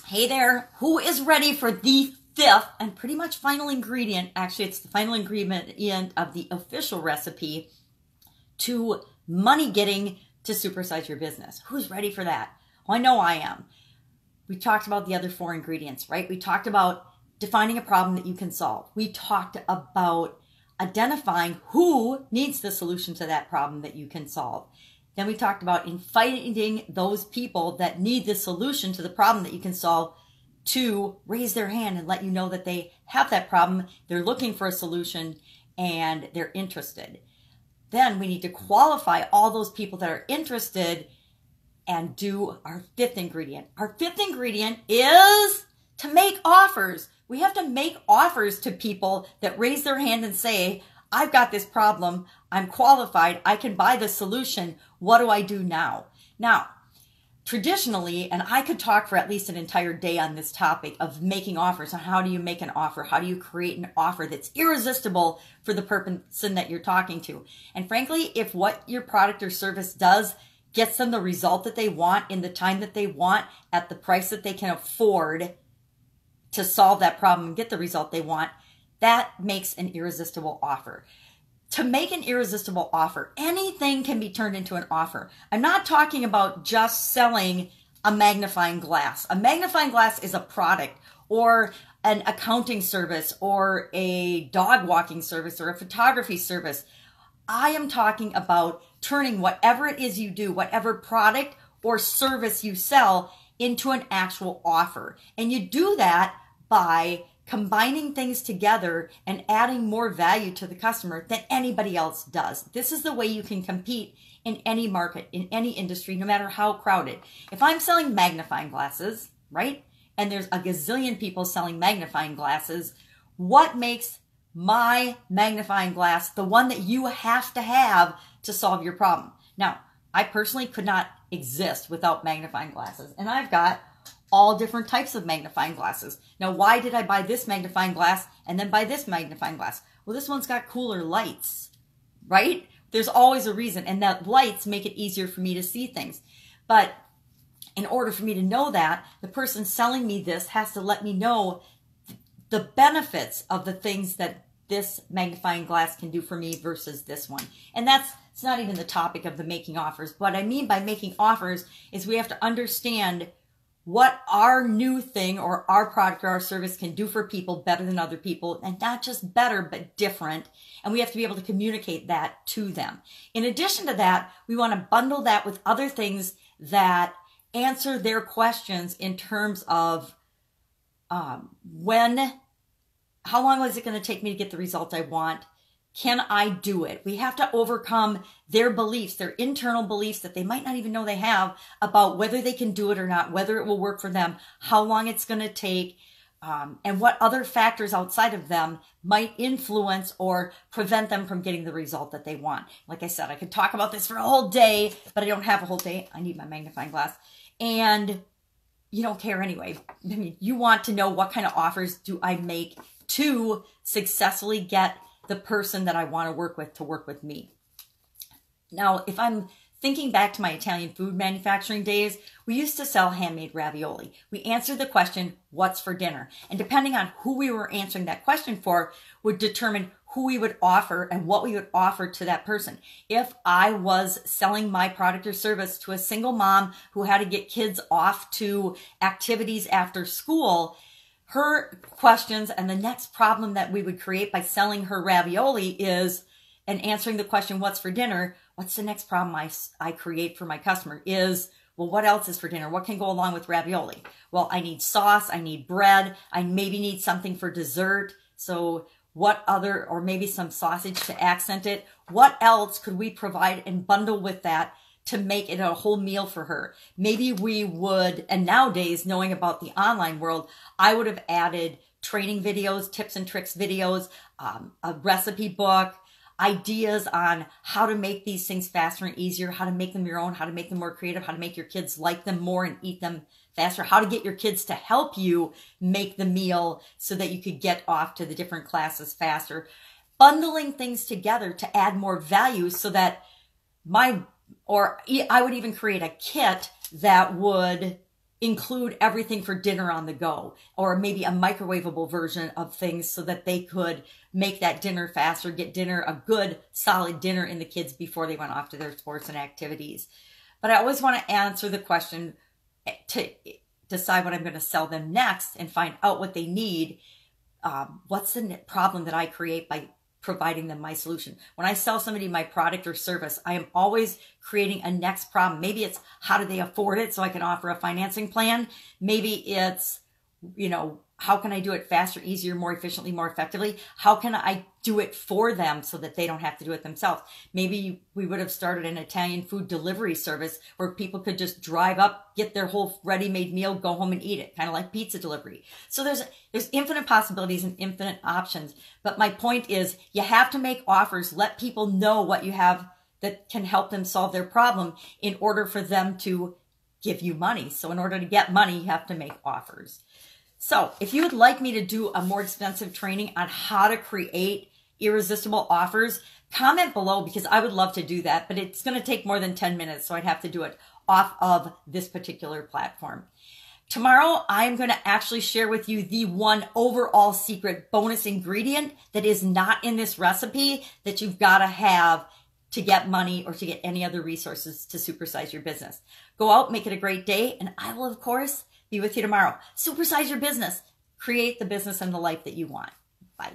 Hey there, who is ready for the fifth and pretty much final ingredient? Actually, it's the final ingredient of the official recipe to money getting to supersize your business. Who's ready for that? Well, I know I am. We talked about the other four ingredients, right? We talked about defining a problem that you can solve. We talked about identifying who needs the solution to that problem that you can solve. Then we talked about inviting those people that need the solution to the problem that you can solve to raise their hand and let you know that they have that problem, they're looking for a solution, and they're interested. Then we need to qualify all those people that are interested and do our fifth ingredient. Our fifth ingredient is to make offers. We have to make offers to people that raise their hand and say, I've got this problem, I'm qualified, I can buy the solution, what do I do now? Now, traditionally, and I could talk for at least an entire day on this topic of making offers, and how do you make an offer? How do you create an offer that's irresistible for the person that you're talking to? And frankly, if what your product or service does gets them the result that they want in the time that they want at the price that they can afford to solve that problem and get the result they want, that makes an irresistible offer. To make an irresistible offer, anything can be turned into an offer. I'm not talking about just selling a magnifying glass. A magnifying glass is a product or an accounting service or a dog walking service or a photography service. I am talking about turning whatever it is you do, whatever product or service you sell, into an actual offer. And you do that by combining things together and adding more value to the customer than anybody else does. This is the way you can compete in any market, in any industry, no matter how crowded. If I'm selling magnifying glasses, right, and there's a gazillion people selling magnifying glasses, what makes my magnifying glass the one that you have to solve your problem? Now, I personally could not exist without magnifying glasses, and I've got all different types of magnifying glasses. Now, why did I buy this magnifying glass and then buy this magnifying glass? Well, this one's got cooler lights, right? There's always a reason, and that lights make it easier for me to see things. But in order for me to know that, the person selling me this has to let me know the benefits of the things that this magnifying glass can do for me versus this one. And it's not even the topic of the making offers. What I mean by making offers is we have to understand what our new thing or our product or our service can do for people better than other people, and not just better, but different. And we have to be able to communicate that to them. In addition to that, we want to bundle that with other things that answer their questions in terms of how long is it going to take me to get the result I want? Can I do it? We have to overcome their beliefs, their internal beliefs that they might not even know they have about whether they can do it or not, whether it will work for them, how long it's going to take, and what other factors outside of them might influence or prevent them from getting the result that they want. Like I said, I could talk about this for a whole day, but I don't have a whole day. I need my magnifying glass. And you don't care anyway. I mean, you want to know what kind of offers do I make to successfully get the person that I want to work with me. Now, if I'm thinking back to my Italian food manufacturing days, we used to sell handmade ravioli. We answered the question, what's for dinner? And depending on who we were answering that question for would determine who we would offer and what we would offer to that person. If I was selling my product or service to a single mom who had to get kids off to activities after school, her questions and the next problem that we would create by selling her ravioli is, and answering the question, what's for dinner? What's the next problem I create for my customer is, well, what else is for dinner? What can go along with ravioli? Well, I need sauce. I need bread. I maybe need something for dessert. So what other, or maybe some sausage to accent it. What else could we provide and bundle with that to make it a whole meal for her? Maybe we would, and nowadays, knowing about the online world, I would have added training videos, tips and tricks videos, a recipe book, ideas on how to make these things faster and easier, how to make them your own, how to make them more creative, how to make your kids like them more and eat them faster, how to get your kids to help you make the meal so that you could get off to the different classes faster. Bundling things together to add more value so that I would even create a kit that would include everything for dinner on the go, or maybe a microwavable version of things so that they could make that dinner faster, get dinner, a good solid dinner in the kids before they went off to their sports and activities. But I always want to answer the question to decide what I'm going to sell them next and find out what they need. What's the problem that I create by providing them my solution? When I sell somebody my product or service, I am always creating a next problem. Maybe it's how do they afford it so I can offer a financing plan. Maybe it's, how can I do it faster, easier, more efficiently, more effectively? How can I do it for them so that they don't have to do it themselves? Maybe we would have started an Italian food delivery service where people could just drive up, get their whole ready-made meal, go home and eat it, kind of like pizza delivery. So there's infinite possibilities and infinite options. But my point is you have to make offers, let people know what you have that can help them solve their problem in order for them to give you money. So in order to get money, you have to make offers. So if you would like me to do a more extensive training on how to create irresistible offers, comment below because I would love to do that, but it's going to take more than 10 minutes, so I'd have to do it off of this particular platform. Tomorrow, I'm going to actually share with you the one overall secret bonus ingredient that is not in this recipe that you've got to have to get money or to get any other resources to supersize your business. Go out, make it a great day, and I will, of course, be with you tomorrow. Supersize your business. Create the business and the life that you want. Bye.